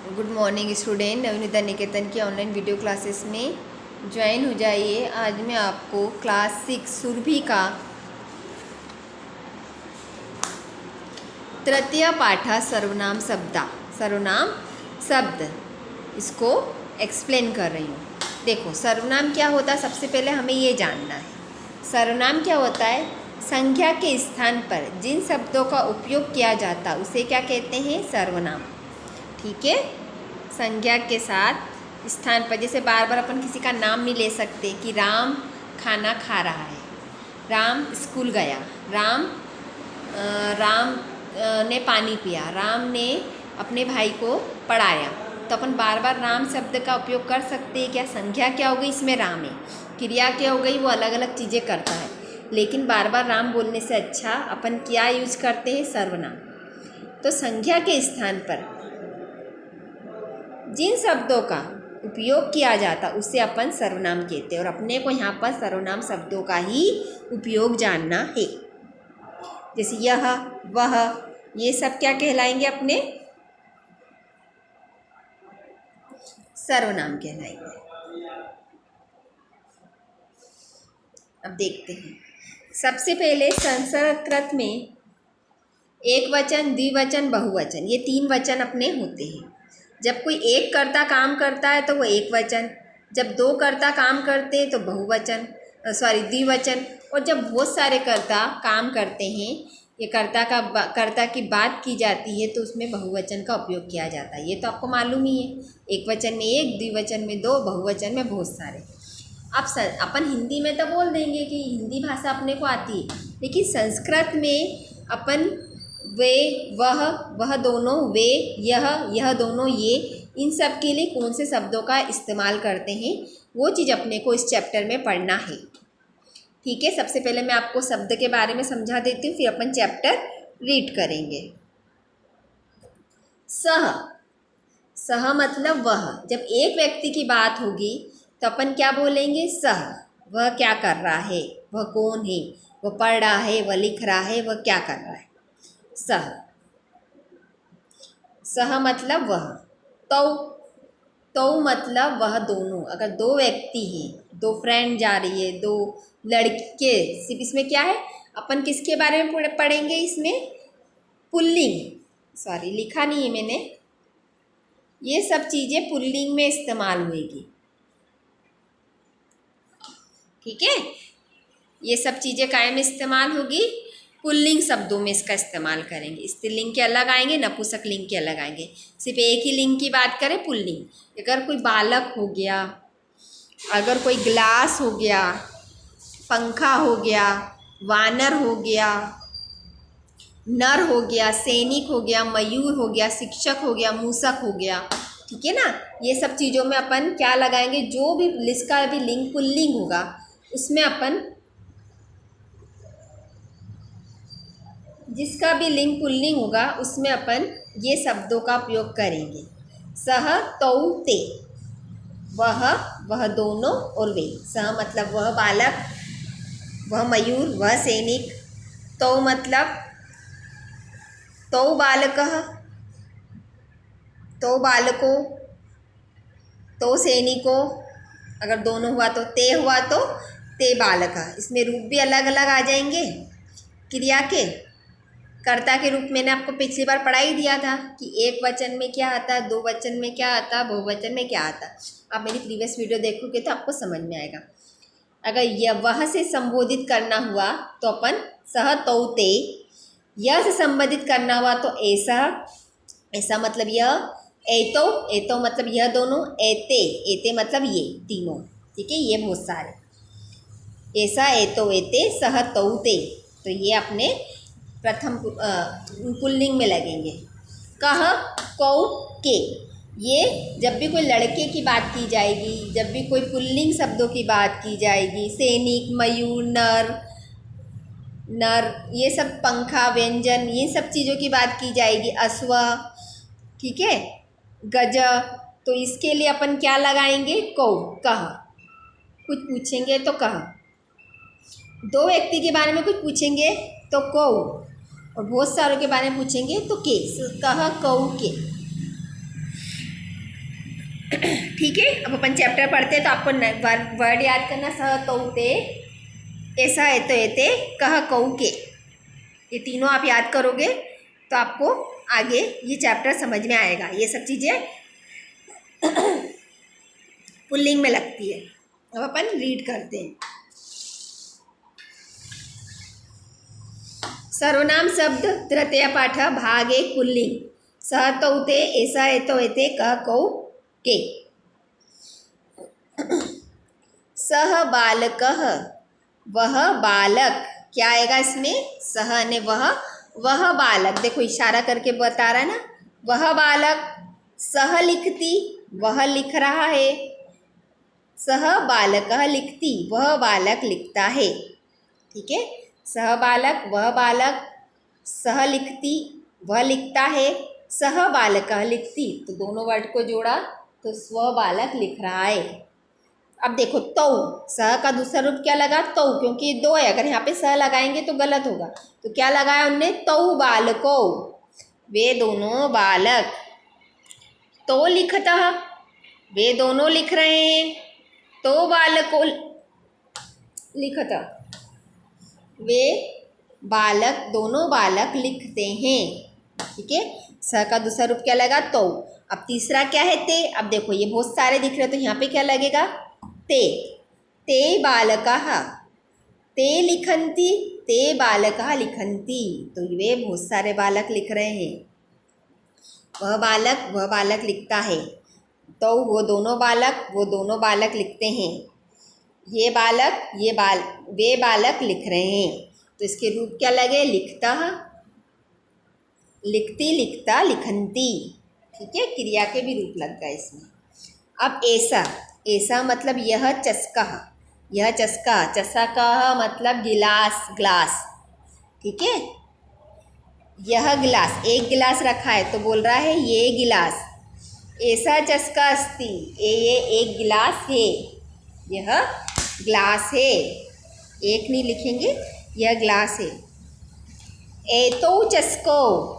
Good morning student. Navneeta Niketan की online video classes में join हो जाइए। आज मैं आपको क्लास 6 सुरभि का तृतीय पाठा सर्वनाम शब्द इसको एक्सप्लेन कर रही हूँ। देखो, सर्वनाम क्या होता है, सबसे पहले हमें ये जानना है। सर्वनाम क्या होता है? संख्या के स्थान पर जिन शब्दों का उपयोग किया जाता है उसे क्या कहते हैं? सर्वनाम। ठीक है, संज्ञा के साथ स्थान पर, जैसे बार बार अपन किसी का नाम नहीं ले सकते कि राम खाना खा रहा है, राम स्कूल गया, राम ने पानी पिया, राम ने अपने भाई को पढ़ाया। तो अपन बार बार राम शब्द का उपयोग कर सकते हैं क्या? संज्ञा क्या हो गई, इसमें राम है, क्रिया क्या हो गई, वो अलग अलग चीज़ें करता है, लेकिन बार बार राम बोलने से अच्छा अपन क्या यूज करते हैं? सर्वनाम। तो संज्ञा के स्थान पर जिन शब्दों का उपयोग किया जाता उसे अपन सर्वनाम कहते हैं, और अपने को यहाँ पर सर्वनाम शब्दों का ही उपयोग जानना है। जैसे यह, वह, ये सब क्या कहलाएंगे? अपने सर्वनाम कहलाएंगे। अब देखते हैं। सबसे पहले संस्कृत में एक वचन, द्विवचन, बहुवचन, ये 3 वचन अपने होते हैं। जब कोई एक कर्ता काम करता है तो वो एक वचन, जब 2 कर्ता काम करते हैं तो बहुवचन, द्विवचन, और जब बहुत सारे कर्ता काम करते हैं, ये कर्ता की बात की जाती है तो उसमें बहुवचन का उपयोग किया जाता है। ये तो आपको मालूम ही है, एक वचन में एक, द्विवचन में 2, बहुवचन में बहुत सारे। अब अपन हिंदी में तो बोल देंगे कि हिंदी भाषा अपने को आती है, लेकिन संस्कृत में अपन वे, वह दोनों, वे, यह दोनों, ये, इन सब के लिए कौन से शब्दों का इस्तेमाल करते हैं वो चीज़ अपने को इस चैप्टर में पढ़ना है। ठीक है, सबसे पहले मैं आपको शब्द के बारे में समझा देती हूँ, फिर अपन चैप्टर रीड करेंगे। सह मतलब वह। जब एक व्यक्ति की बात होगी तो अपन क्या बोलेंगे? सह। वह क्या कर रहा है, वह कौन है, वह पढ़ रहा है, वह लिख रहा है, वह क्या कर रहा है। सह मतलब वह। तो मतलब वह दोनों। अगर 2 व्यक्ति हैं, 2 फ्रेंड जा रही है, 2 लड़के, सिर्फ इसमें क्या है, अपन किसके बारे में पढ़ेंगे? इसमें पुल्लिंग, लिखा नहीं है मैंने, ये सब चीज़ें पुल्लिंग में इस्तेमाल होगी। ठीक है, ये सब चीज़ें काय में इस्तेमाल होगी? पुल्लिंग शब्दों में इसका इस्तेमाल करेंगे। स्त्रीलिंग के अलग आएंगे, नपुंसकलिंग के अलग आएंगे। सिर्फ एक ही लिंग की बात करें, पुल्लिंग। अगर कोई बालक हो गया, अगर कोई गिलास हो गया, पंखा हो गया, वानर हो गया, नर हो गया, सैनिक हो गया, मयूर हो गया, शिक्षक हो गया, मूसक हो गया। ठीक है ना, ये सब चीज़ों में अपन क्या लगाएंगे? जो भी जिसका भी लिंग पुल्लिंग होगा उसमें अपन, जिसका भी लिंग पुल्लिंग होगा उसमें अपन ये शब्दों का उपयोग करेंगे। सह, तौ, ते, वह दोनों, और वे। सह मतलब वह बालक, वह मयूर, वह सैनिक। तौ मतलब तौ बालकः, तो बालकों, तो सैनिकों। अगर दोनों हुआ तो ते हुआ तो ते बालकः। इसमें रूप भी अलग अलग आ जाएंगे क्रिया के। कर्ता के रूप मैंने आपको पिछली बार पढ़ा ही दिया था कि एक वचन में क्या आता, 2 वचन में क्या आता, बहुवचन में क्या आता। आप मेरी प्रीवियस वीडियो देखोगे तो आपको समझ में आएगा। अगर यह वह से संबोधित करना हुआ तो अपन सह, तौ, ते। यह से संबोधित करना हुआ तो ऐसा मतलब यह। एतो मतलब यह दोनों। एते मतलब ये तीनों। ठीक है, ये बहुत सारे। ऐसा, एतो, एते, सह, तौ, ते। तो ये अपने प्रथम पुल्लिंग में लगेंगे। कह, कौ, के, ये जब भी कोई लड़के की बात की जाएगी, जब भी कोई पुल्लिंग शब्दों की बात की जाएगी, सैनिक, मयूर, नर, ये सब, पंखा, व्यंजन, ये सब चीज़ों की बात की जाएगी, अश्व, ठीक है, गज, तो इसके लिए अपन क्या लगाएंगे? कौ, कह। कुछ पूछेंगे तो कह, 2 व्यक्ति के बारे में कुछ पूछेंगे तो कौ, और बहुत सारों के बारे में पूछेंगे तो के। कह, कौ, के। ठीक है, अब अपन चैप्टर पढ़ते हैं। तो आपको वर्ड याद करना, सह तो ते, ऐसा है तो एते, कह कऊ के, ये तीनों आप याद करोगे तो आपको आगे ये चैप्टर समझ में आएगा। ये सब चीज़ें पुल्लिंग में लगती है। अब अपन रीड करते हैं। सर्वनाम शब्द तृतीय पाठ भाग 1 पुल्लिंग। सह तो ते, ऐसा है तो एते, कह कऊ के। सह बालकः, वह बालक, क्या आएगा इसमें, सह ने वह बालक, देखो इशारा करके बता रहा है ना, वह बालक। सह लिखती, वह लिख रहा है। सह बालकः लिखती, वह बालक लिखता है। ठीक है, सह बालक, वह बालक, सह लिखती, वह लिखता है, सह बालकः लिखती, तो दोनों वर्ड को जोड़ा तो स्व बालक लिख रहा है। अब देखो तौ, सह का दूसरा रूप क्या लगा, तौ, क्योंकि दो है, अगर यहाँ पे सह लगाएंगे तो गलत होगा। तो क्या लगाया उनने, तौ बालको, वे दोनों बालक। तो लिखतः, वे दोनों लिख रहे हैं। तो बालको लिखतः, वे बालक, दोनों बालक लिखते हैं। ठीक है, स का दूसरा रूप क्या लगा, तो। अब तीसरा क्या है, ते। अब देखो ये बहुत सारे दिख रहे हैं, तो यहाँ पे क्या लगेगा, ते। ते बालकः, ते लिखन्ति, ते बालकः लिखन्ति, तो वे बहुत सारे बालक लिख रहे हैं। वह बालक लिखता है। तो वो दोनों बालक लिखते हैं। ये बालक, वे बालक लिख रहे हैं। तो इसके रूप क्या लगे, लिखता, लिखती, लिखता, लिखन्ति। ठीक है, क्रिया के भी रूप लग गए इसमें। अब ऐसा, ऐसा मतलब यह चस्का, यह चस्का, चस्का मतलब गिलास, ग्लास। ठीक है, यह गिलास, एक गिलास रखा है तो बोल रहा है ये गिलास। ऐसा चस्का अस्ति, ये एक गिलास है, यह ग्लास है, एक नहीं लिखेंगे, यह ग्लास है। एतो चस्को,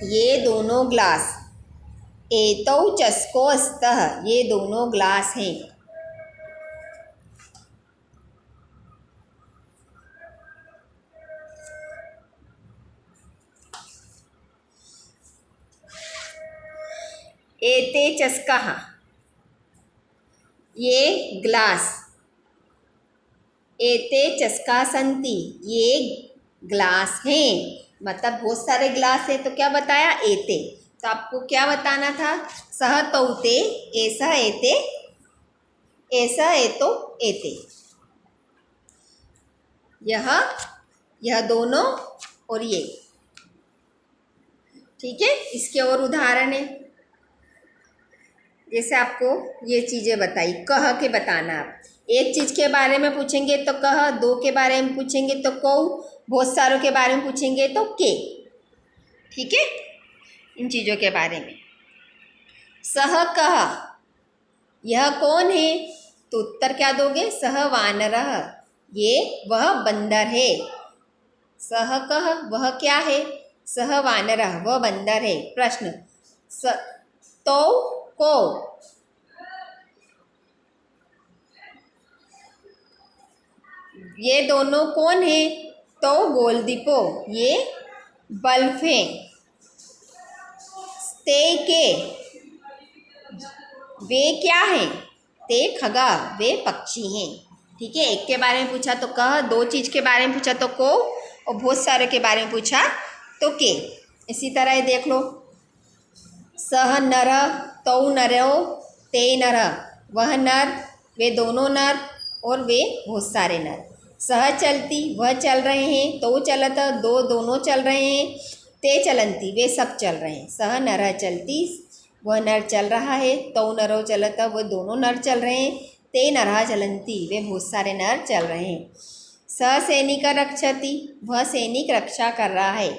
ये दोनों ग्लास। एतौ चस्को स्तः, ये दोनों ग्लास हैं। एते चस्काः, ये ग्लास। एते चस्का सन्ति, ये ग्लास हैं। मतलब बहुत सारे ग्लास है, तो क्या बताया, एते। तो आपको क्या बताना था, सह तौते, ऐसा एते, ऐसा एतो एते, यह दोनों और ये। ठीक है, इसके और उदाहरण है, जैसे आपको ये चीज़ें बताई, कह के बताना। आप एक चीज़ के बारे में पूछेंगे तो कह, दो के बारे में पूछेंगे तो कौ, बहुत सारों के बारे में पूछेंगे तो के। ठीक है, इन चीज़ों के बारे में। सह कह, यह कौन है, तो उत्तर क्या दोगे, सह वानरः, ये वह बंदर है। सह कह, वह क्या है, सह वानरः, वह बंदर है। प्रश्न, तो को, ये दोनों कौन है, तो गोलदीपो, ये बल्ब हैं। ते के, वे क्या हैं, ते खगा, वे पक्षी हैं। ठीक है, एक के बारे में पूछा तो कह, दो चीज़ के बारे में पूछा तो को, और बहुत सारे के बारे में पूछा तो के। इसी तरह देख लो, सह नर, तौ नरो, ते नर, वह नर, वे दोनों नर, और वे बहुत सारे नर। सह चलती, वह चल रहे हैं। तो चलत, दोनों चल रहे हैं। ते चलंती, वे सब चल रहे हैं। सह नर चलती, वह नर चल रहा है। तो नरो चलत, वह दोनों नर चल रहे हैं। ते नरः चलंती, वे बहुत सारे नर चल रहे हैं। स सैनिक रक्षति, वह सैनिक रक्षा कर रहा है।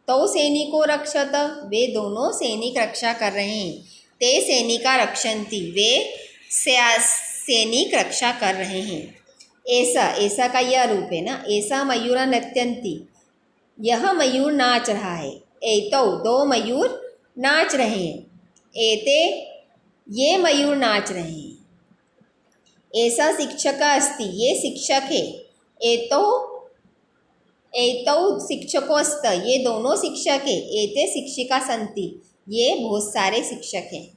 तो सैनिको रक्षत, वे दोनों सैनिक रक्षा कर रहे हैं। ते सैनिका रक्षन्ति, वे सैनिक रक्षा कर रहे हैं। ऐसा, ऐसा का यह रूप है ना, ऐसा मयूर नृत्यन्ति, यह मयूर नाच रहा है। एतौ, दो मयूर नाच रहे हैं। एते ये मयूर नाच रहे हैं। ऐसा शिक्षक अस्ति, ये शिक्षक है। एतो एतौ शिक्षकोस्त, ये दोनों शिक्षक है। एते शिक्षिका सन्ति, ये बहुत सारे शिक्षक हैं।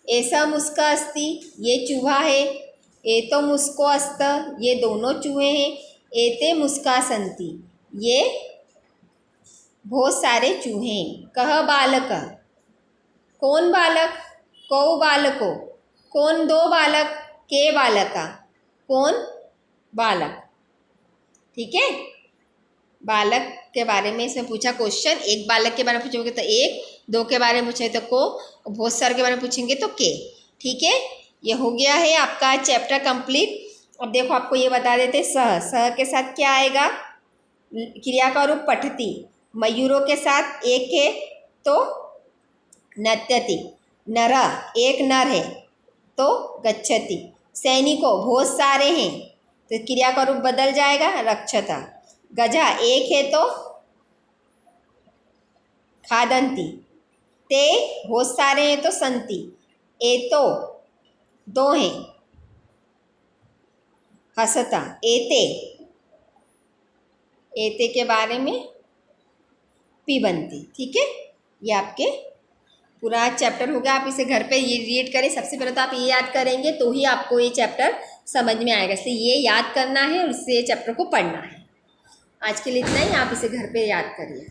ऐसा मुस्का अस्ति, ये चूहा है। एतो मुस्को अस्त, ये दोनों चूहे हैं। एते मुस्का सन्ति, ये बहुत सारे चूहे हैं। कह बालक, कौन बालक, कौ बालको, कौन दो बालक, के बालका, कौन बालक। ठीक है, बालक के बारे में इसमें पूछा क्वेश्चन। एक बालक के बारे में पूछोगे तो एक, दो के बारे में पूछे तो को, बहुत सारे के बारे में पूछेंगे तो के। ठीक है, ये हो गया है आपका चैप्टर कंप्लीट। अब देखो आपको ये बता देते, सह, सह के साथ क्या आएगा, क्रिया का रूप पठती। मयूरों के साथ एक है तो नत्यति। नर, एक नर है तो गच्छति। सैनिकों बहुत सारे हैं तो क्रिया का रूप बदल जाएगा, रक्षता। गजा एक है तो खादंती। ते बहुत सारे हैं तो संति। एतो दो हैं, हसता। एते, एते के बारे में पिबंती। ठीक है, ये आपके पूरा चैप्टर हो गया। आप इसे घर पे ये रीड करें। सबसे पहले तो आप ये याद करेंगे तो ही आपको ये चैप्टर समझ में आएगा, इसलिए ये याद करना है और इससे चैप्टर को पढ़ना है। आज के लिए इतना ही, आप इसे घर पे याद करिए।